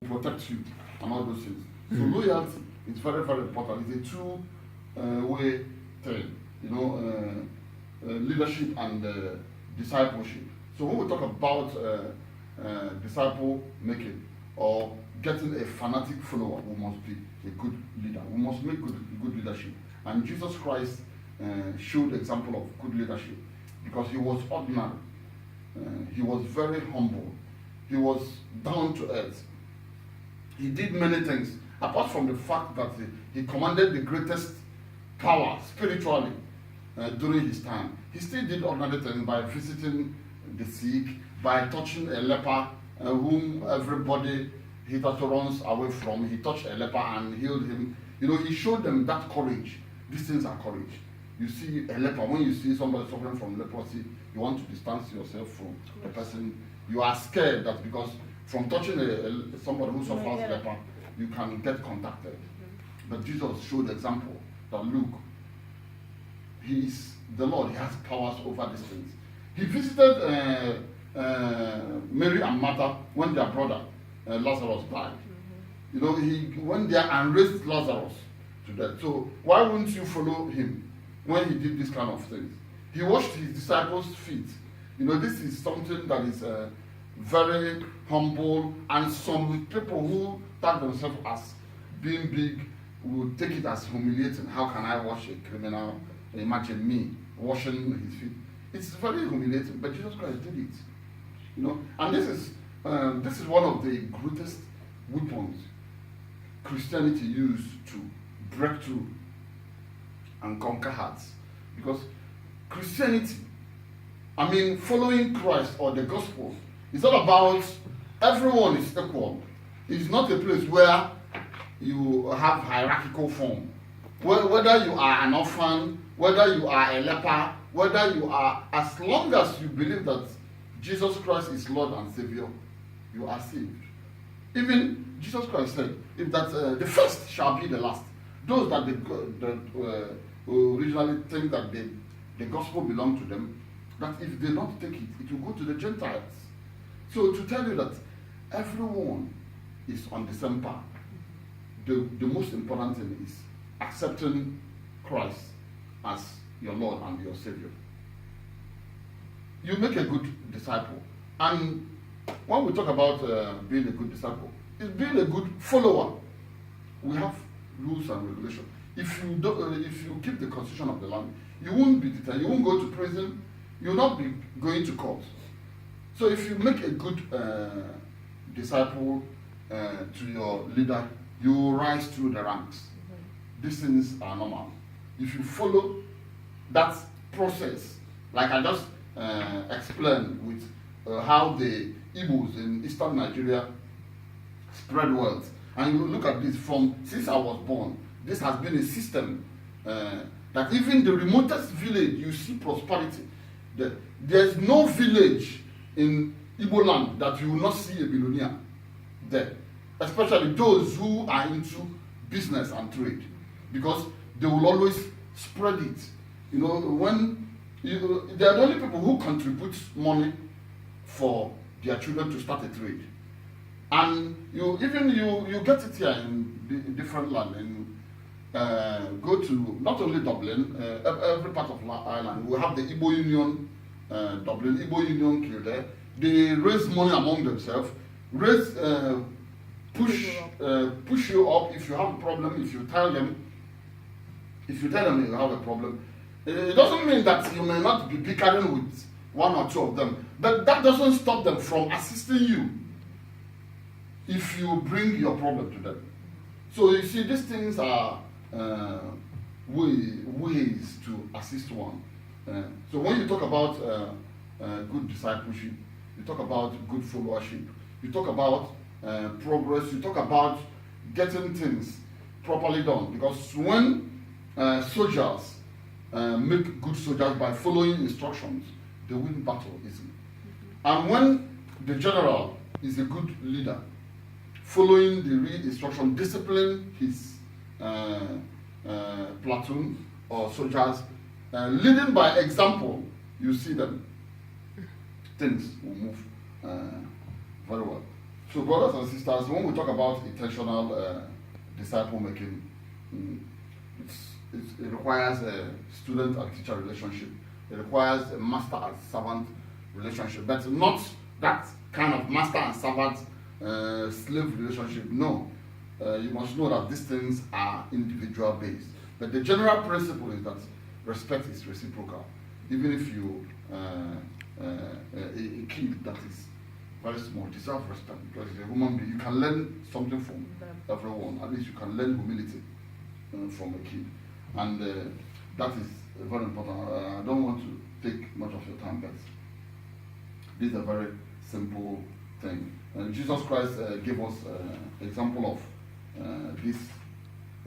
protect you and all those things. So loyalty is very, very important. It's a two-way thing, leadership and discipleship. So when we talk about disciple making or getting a fanatic follower, we must be a good leader. We must make good leadership. And Jesus Christ showed example of good leadership because he was ordinary. He was very humble. He was down to earth. He did many things, apart from the fact that he commanded the greatest power spiritually during his time. He still did ordinary things by visiting the sick, by touching a leper whom everybody hitherto runs away from. He touched a leper and healed him. He showed them that courage. These things are courage. You see a leper, when you see somebody suffering from leprosy, you want to distance yourself from the person. You are scared that because from touching somebody who suffers leper, you can get contacted. But Jesus showed the example that look, he is the Lord, he has powers over these things. He visited Mary and Martha when their brother Lazarus died. He went there and raised Lazarus to death. So why wouldn't you follow him when he did this kind of things? He washed his disciples' feet. This is something that is very humble, and some people who tag themselves as being big will take it as humiliating. How can I wash a criminal? Imagine me washing his feet. It's very humiliating, but Jesus Christ did it. And this is one of the greatest weapons Christianity used to break through and conquer hearts. Because Christianity, following Christ or the gospel, it's all about everyone is equal. It's not a place where you have hierarchical form. Whether you are an orphan, whether you are a leper, whether you are, as long as you believe that Jesus Christ is Lord and Savior, you are saved. Even Jesus Christ said, if that the first shall be the last. Those that originally think that the gospel belongs to them, that if they don't take it, it will go to the Gentiles. So to tell you that everyone is on the same path, the most important thing is accepting Christ as your Lord and your Savior. You make a good disciple. And when we talk about being a good disciple, it's being a good follower. We have rules and regulations. If you keep the constitution of the land, you won't be detained, you won't go to prison, you will not be going to court. So if you make a good disciple to your leader, you will rise through the ranks. These things are normal. If you follow that process, like I just explained with how the Igbos in eastern Nigeria spread wealth, and you look at this since I was born, this has been a system that even the remotest village, you see prosperity. There's no village in Igbo land that you will not see a billionaire there, especially those who are into business and trade, because they will always spread it. When they are the only people who contribute money for their children to start a trade, and you get it here in different land. Go to not only Dublin, every part of Ireland. We have the Igbo Union, Dublin Igbo Union Kildare. They raise money among themselves, push you up if you have a problem. If you tell them you have a problem, it doesn't mean that you may not be bickering with one or two of them, but that doesn't stop them from assisting you if you bring your problem to them. So you see, these things are ways to assist one. So when you talk about good discipleship, you talk about good followership, you talk about progress, you talk about getting things properly done. Because when soldiers make good soldiers by following instructions, they win battle easily. And when the general is a good leader, following the instruction, discipline his platoon or soldiers, leading by example, you see them, things will move very well. So, brothers and sisters, when we talk about intentional disciple making, it requires a student and teacher relationship. It requires a master and servant relationship, but not that kind of master and servant slave relationship. No, you must know that these things are individual based. But the general principle is that respect is reciprocal. Even if you a kid that is very small deserve respect because he's a human being. You can learn something from everyone. At least you can learn humility from a kid, and that is very important. I don't want to take much of your time, but this is a very simple thing. Jesus Christ gave us example of this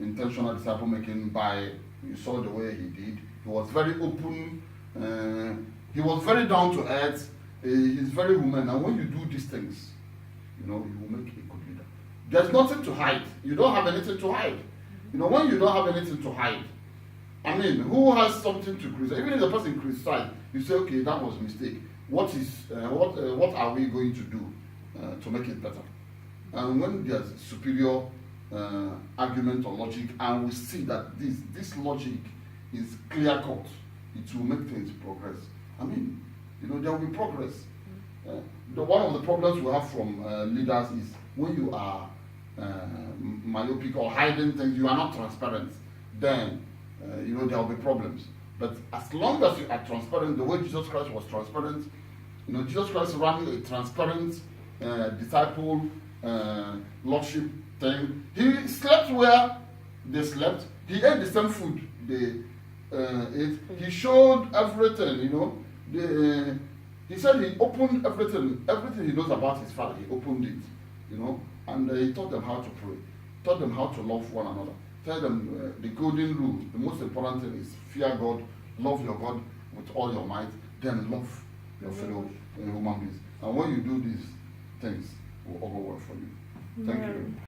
intentional disciple making by, you saw the way he did. He was very open. He was very down to earth. He's very human. And when you do these things, you will make a good leader. There's nothing to hide. You don't have anything to hide. When you don't have anything to hide, I mean, who has something to criticize? Even if the person criticizes, you say, okay, that was a mistake. What are we going to do to make it better? And when there's superior argument or logic, and we see that this logic is clear cut, it will make things progress. I mean, there will be progress. One of the problems we have from leaders is when you are myopic or hiding things, you are not transparent, then there will be problems. But as long as you are transparent, the way Jesus Christ was transparent, Jesus Christ ran a transparent disciple lordship thing. He slept where they slept. He ate the same food they ate. He showed everything, he said he opened everything he knows about his father. He opened it, and he taught them how to pray, taught them how to love one another, tell them the golden rule. The most important thing is fear God, love your God with all your might, then love your fellow human beings. And when you do these things, it will all go well for you. Thank you.